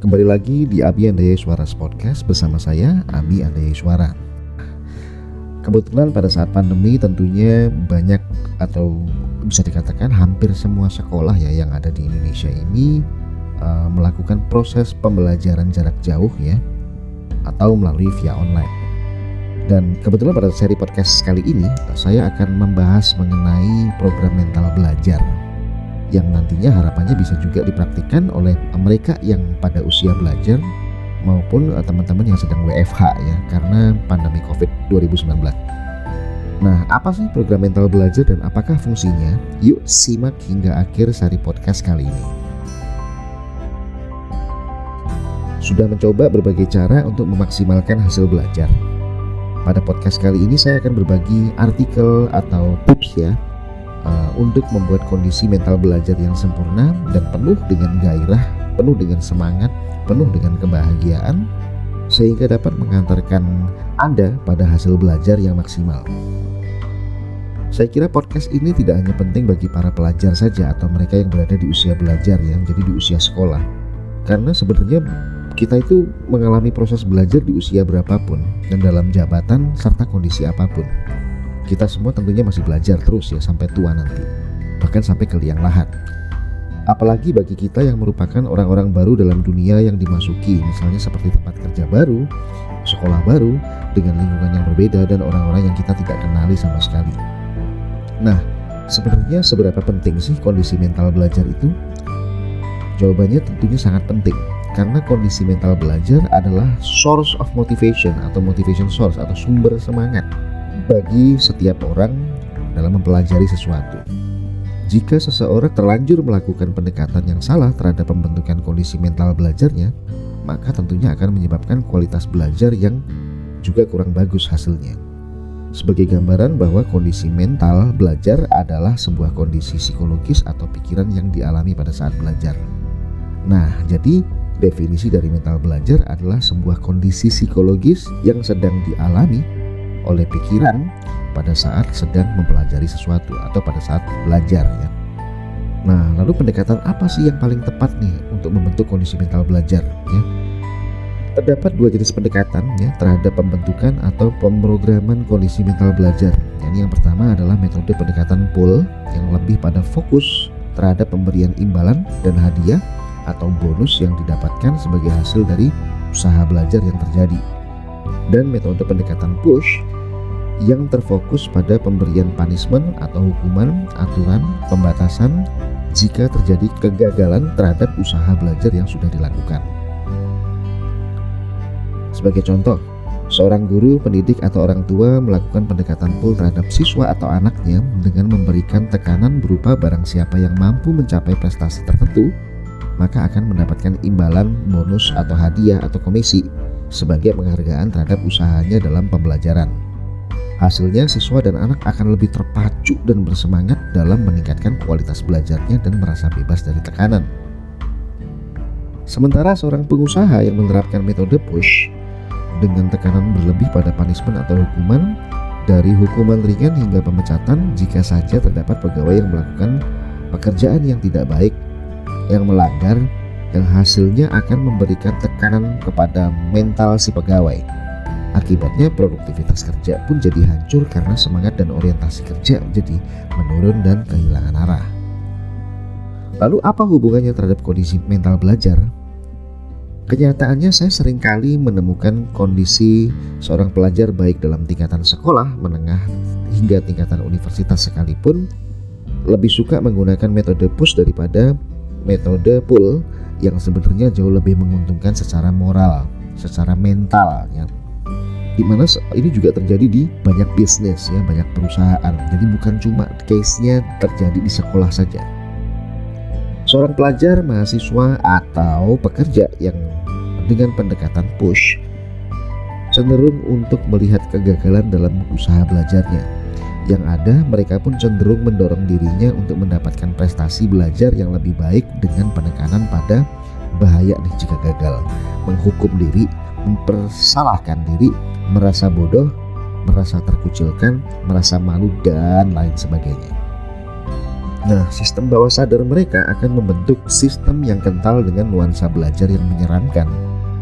Kembali lagi di Abi Andaya Suara Podcast bersama saya, Abi Andaya Suara. Kebetulan pada saat pandemi tentunya banyak atau bisa dikatakan hampir semua sekolah ya yang ada di Indonesia ini melakukan proses pembelajaran jarak jauh ya, atau melalui via online. Dan kebetulan pada seri podcast kali ini saya akan membahas mengenai program mental belajar yang nantinya harapannya bisa juga dipraktikkan oleh mereka yang pada usia belajar maupun teman-teman yang sedang WFH ya, karena pandemi COVID 2019. Nah, apa sih program mental belajar dan apakah fungsinya? Yuk simak hingga akhir seri podcast kali ini. Sudah mencoba berbagai cara untuk memaksimalkan hasil belajar. Pada podcast kali ini saya akan berbagi artikel atau tips ya, untuk membuat kondisi mental belajar yang sempurna dan penuh dengan gairah, penuh dengan semangat, penuh dengan kebahagiaan, sehingga dapat mengantarkan Anda pada hasil belajar yang maksimal. Saya kira podcast ini tidak hanya penting bagi para pelajar saja atau mereka yang berada di usia belajar ya, jadi di usia sekolah. Karena sebenarnya kita itu mengalami proses belajar di usia berapapun dan dalam jabatan serta kondisi apapun. Kita semua tentunya masih belajar terus ya sampai tua nanti, bahkan sampai ke liang lahat. Apalagi bagi kita yang merupakan orang-orang baru dalam dunia yang dimasuki, misalnya seperti tempat kerja baru, sekolah baru, dengan lingkungan yang berbeda dan orang-orang yang kita tidak kenali sama sekali. Nah, sebenarnya seberapa penting sih kondisi mental belajar itu? Jawabannya tentunya sangat penting, karena kondisi mental belajar adalah source of motivation atau motivation source atau sumber semangat bagi setiap orang dalam mempelajari sesuatu. Jika seseorang terlanjur melakukan pendekatan yang salah terhadap pembentukan kondisi mental belajarnya, maka tentunya akan menyebabkan kualitas belajar yang juga kurang bagus hasilnya. Sebagai gambaran bahwa kondisi mental belajar adalah sebuah kondisi psikologis atau pikiran yang dialami pada saat belajar. Nah, jadi definisi dari mental belajar adalah sebuah kondisi psikologis yang sedang dialami oleh pikiran pada saat sedang mempelajari sesuatu atau pada saat belajar ya. Nah, lalu pendekatan apa sih yang paling tepat nih untuk membentuk kondisi mental belajar ya? Terdapat dua jenis pendekatan ya terhadap pembentukan atau pemrograman kondisi mental belajar. Yang pertama adalah metode pendekatan pull yang lebih pada fokus terhadap pemberian imbalan dan hadiah atau bonus yang didapatkan sebagai hasil dari usaha belajar yang terjadi. Dan metode pendekatan push yang terfokus pada pemberian punishment atau hukuman, aturan, pembatasan jika terjadi kegagalan terhadap usaha belajar yang sudah dilakukan. Sebagai contoh, seorang guru, pendidik atau orang tua melakukan pendekatan pull terhadap siswa atau anaknya dengan memberikan tekanan berupa barang siapa yang mampu mencapai prestasi tertentu, maka akan mendapatkan imbalan, bonus atau hadiah atau komisi sebagai penghargaan terhadap usahanya dalam pembelajaran. Hasilnya siswa dan anak akan lebih terpacu dan bersemangat dalam meningkatkan kualitas belajarnya dan merasa bebas dari tekanan. Sementara seorang pengusaha yang menerapkan metode push dengan tekanan berlebih pada punishment atau hukuman, dari hukuman ringan hingga pemecatan jika saja terdapat pegawai yang melakukan pekerjaan yang tidak baik, yang melanggar, yang hasilnya akan memberikan tekanan kepada mental si pegawai. Akibatnya produktivitas kerja pun jadi hancur karena semangat dan orientasi kerja jadi menurun dan kehilangan arah. Lalu apa hubungannya terhadap kondisi mental belajar? Kenyataannya saya seringkali menemukan kondisi seorang pelajar baik dalam tingkatan sekolah, menengah hingga tingkatan universitas sekalipun lebih suka menggunakan metode push daripada metode pull yang sebenarnya jauh lebih menguntungkan secara moral, secara mental ya. Dimana ini juga terjadi di banyak bisnis ya, banyak perusahaan. Jadi bukan cuma case-nya terjadi di sekolah saja. Seorang pelajar, mahasiswa atau pekerja yang dengan pendekatan push cenderung untuk melihat kegagalan dalam usaha belajarnya. Yang ada mereka pun cenderung mendorong dirinya untuk mendapatkan prestasi belajar yang lebih baik dengan penekanan pada bahaya nih jika gagal, menghukum diri, mempersalahkan diri, merasa bodoh, merasa terkucilkan, merasa malu dan lain sebagainya. Nah, sistem bawah sadar mereka akan membentuk sistem yang kental dengan nuansa belajar yang menyeramkan,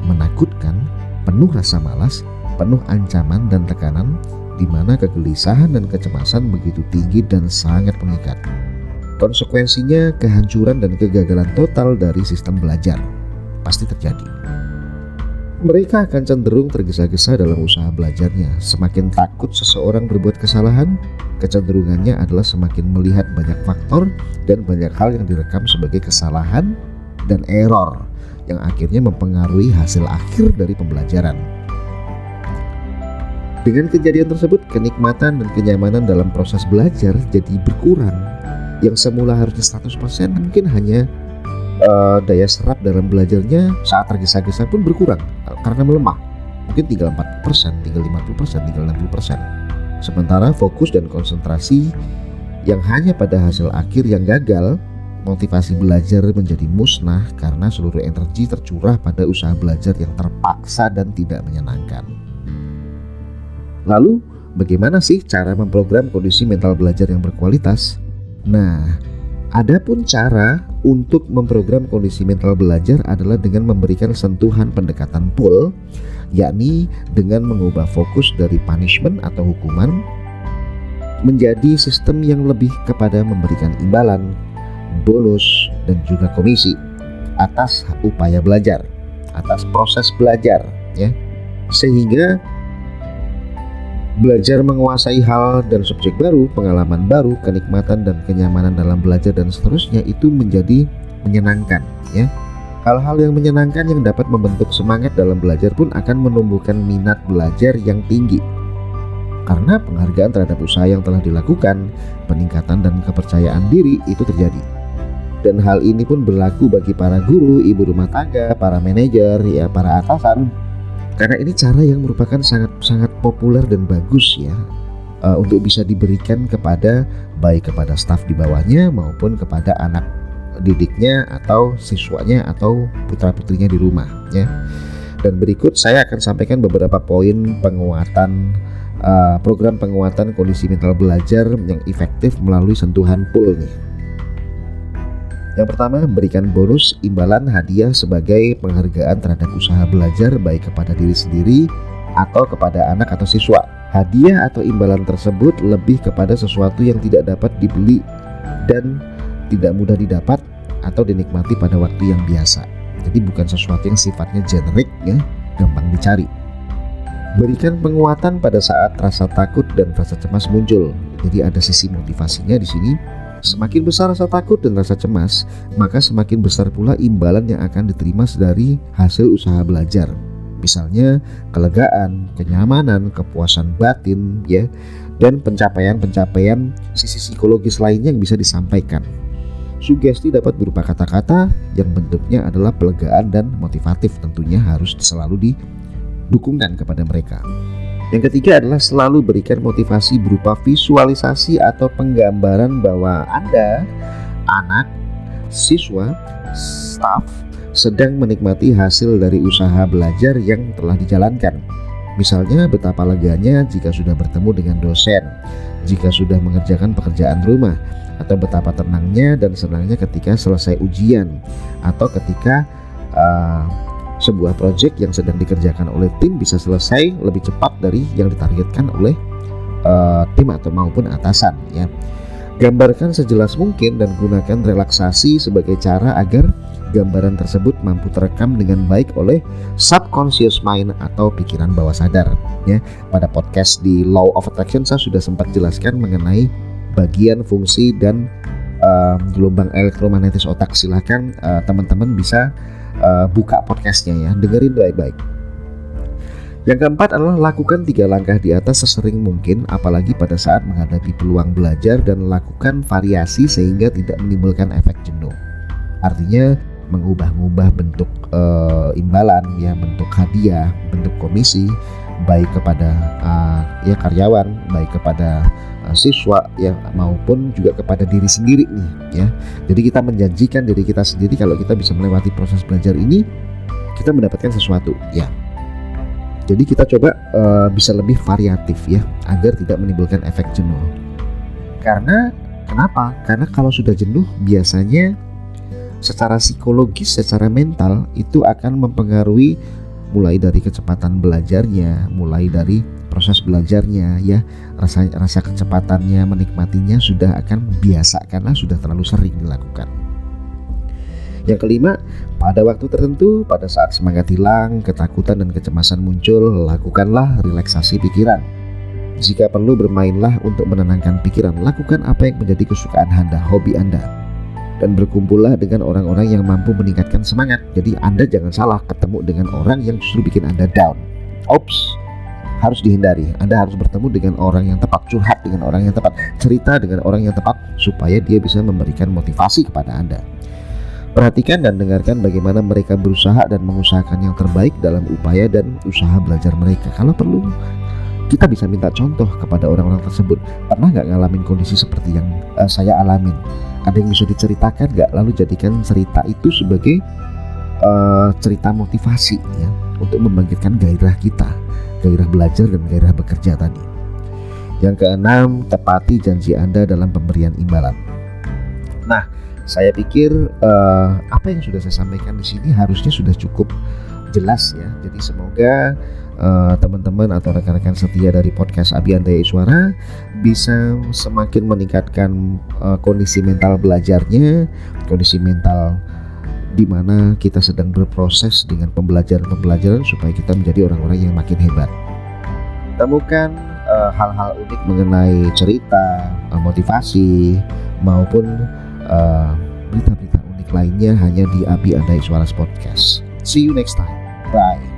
menakutkan, penuh rasa malas, penuh ancaman dan tekanan, di mana kegelisahan dan kecemasan begitu tinggi dan sangat mengikat. Konsekuensinya kehancuran dan kegagalan total dari sistem belajar pasti terjadi. Mereka akan cenderung tergesa-gesa dalam usaha belajarnya. Semakin takut seseorang berbuat kesalahan, kecenderungannya adalah semakin melihat banyak faktor dan banyak hal yang direkam sebagai kesalahan dan error yang akhirnya mempengaruhi hasil akhir dari pembelajaran. Dengan kejadian tersebut, kenikmatan dan kenyamanan dalam proses belajar jadi berkurang. Yang semula harusnya 100% mungkin hanya daya serap dalam belajarnya saat tergesa-gesa pun berkurang karena melemah. Mungkin tinggal 40%, tinggal 50%, tinggal 60%. Sementara fokus dan konsentrasi yang hanya pada hasil akhir yang gagal, motivasi belajar menjadi musnah karena seluruh energi tercurah pada usaha belajar yang terpaksa dan tidak menyenangkan. Lalu, bagaimana sih cara memprogram kondisi mental belajar yang berkualitas? Nah, adapun cara untuk memprogram kondisi mental belajar adalah dengan memberikan sentuhan pendekatan pull, yakni dengan mengubah fokus dari punishment atau hukuman menjadi sistem yang lebih kepada memberikan imbalan, bonus, dan juga komisi atas upaya belajar, atas proses belajar, ya. Sehingga belajar menguasai hal dan subjek baru, pengalaman baru, kenikmatan dan kenyamanan dalam belajar dan seterusnya itu menjadi menyenangkan, ya. Hal-hal yang menyenangkan yang dapat membentuk semangat dalam belajar pun akan menumbuhkan minat belajar yang tinggi. Karena penghargaan terhadap usaha yang telah dilakukan, peningkatan dan kepercayaan diri itu terjadi. Dan hal ini pun berlaku bagi para guru, ibu rumah tangga, para manajer, ya, para atasan. Karena ini cara yang merupakan sangat populer dan bagus, ya, untuk bisa diberikan kepada baik kepada staf di bawahnya maupun kepada anak didiknya atau siswanya atau putra-putrinya di rumah, ya. Dan berikut saya akan sampaikan beberapa poin penguatan program penguatan kondisi mental belajar yang efektif melalui sentuhan pull nih. Yang pertama, berikan bonus, imbalan, hadiah sebagai penghargaan terhadap usaha belajar baik kepada diri sendiri atau kepada anak atau siswa. Hadiah atau imbalan tersebut lebih kepada sesuatu yang tidak dapat dibeli dan tidak mudah didapat atau dinikmati pada waktu yang biasa. Jadi bukan sesuatu yang sifatnya generik, ya, gampang dicari. Berikan penguatan pada saat rasa takut dan rasa cemas muncul. Jadi ada sisi motivasinya di sini. Semakin besar rasa takut dan rasa cemas, maka semakin besar pula imbalan yang akan diterima dari hasil usaha belajar. Misalnya kelegaan, kenyamanan, kepuasan batin, ya, dan pencapaian sisi psikologis lainnya yang bisa disampaikan. Sugesti dapat berupa kata-kata yang bentuknya adalah pelegaan dan motivatif, tentunya harus selalu didukungkan kepada mereka. Yang ketiga adalah selalu berikan motivasi berupa visualisasi atau penggambaran bahwa Anda, anak, siswa, staf sedang menikmati hasil dari usaha belajar yang telah dijalankan. Misalnya betapa leganya jika sudah bertemu dengan dosen, jika sudah mengerjakan pekerjaan rumah, atau betapa tenangnya dan senangnya ketika selesai ujian, atau ketika sebuah proyek yang sedang dikerjakan oleh tim bisa selesai lebih cepat dari yang ditargetkan oleh tim atau maupun atasan, ya. Gambarkan sejelas mungkin dan gunakan relaksasi sebagai cara agar gambaran tersebut mampu terekam dengan baik oleh subconscious mind atau pikiran bawah sadar, ya. Pada podcast di Law of Attraction saya sudah sempat jelaskan mengenai bagian fungsi dan gelombang elektromagnetis otak. Silahkan teman-teman bisa buka podcastnya, ya, dengerin baik-baik. Yang keempat adalah lakukan 3 langkah di atas sesering mungkin, apalagi pada saat menghadapi peluang belajar, dan lakukan variasi sehingga tidak menimbulkan efek jenuh. Artinya mengubah-ubah bentuk imbalan, ya, bentuk hadiah, bentuk komisi, baik kepada ya karyawan, baik kepada siswa, ya, maupun juga kepada diri sendiri nih, ya. Jadi kita menjanjikan diri kita sendiri kalau kita bisa melewati proses belajar ini, kita mendapatkan sesuatu, ya. Jadi kita coba bisa lebih variatif, ya, agar tidak menimbulkan efek jenuh. Karena Kenapa? Karena kalau sudah jenuh biasanya secara psikologis, secara mental itu akan mempengaruhi mulai dari kecepatan belajarnya, mulai dari proses belajarnya ya, rasa kecepatannya, menikmatinya sudah akan biasa karena sudah terlalu sering dilakukan. Yang kelima, pada waktu tertentu, pada saat semangat hilang, ketakutan dan kecemasan muncul, lakukanlah relaksasi pikiran. Jika perlu, bermainlah untuk menenangkan pikiran. Lakukan apa yang menjadi kesukaan Anda, hobi Anda, dan berkumpullah dengan orang-orang yang mampu meningkatkan semangat. Jadi Anda jangan salah ketemu dengan orang yang justru bikin Anda down. Ops, harus dihindari. Anda harus bertemu dengan orang yang tepat, curhat dengan orang yang tepat, cerita dengan orang yang tepat, supaya dia bisa memberikan motivasi kepada Anda. Perhatikan dan dengarkan bagaimana mereka berusaha dan mengusahakan yang terbaik dalam upaya dan usaha belajar mereka. Kalau perlu, kita bisa minta contoh kepada orang-orang tersebut. Pernah nggak ngalamin kondisi seperti yang saya alamin? Ada yang bisa diceritakan nggak? Lalu jadikan cerita itu sebagai cerita motivasi ya, untuk membangkitkan gairah kita, gairah belajar dan gairah bekerja tadi. Yang keenam, tepati janji Anda dalam pemberian imbalan. Nah, saya pikir apa yang sudah saya sampaikan di sini harusnya sudah cukup jelas ya. Jadi semoga teman-teman atau rekan-rekan setia dari podcast Abi Andaya Iswara bisa semakin meningkatkan kondisi mental belajarnya, kondisi mental di mana kita sedang berproses dengan pembelajaran supaya kita menjadi orang-orang yang makin hebat. Temukan hal-hal unik mengenai cerita, motivasi maupun berita-berita unik lainnya hanya di Abi Andaya Iswara Podcast. See you next time. Bye.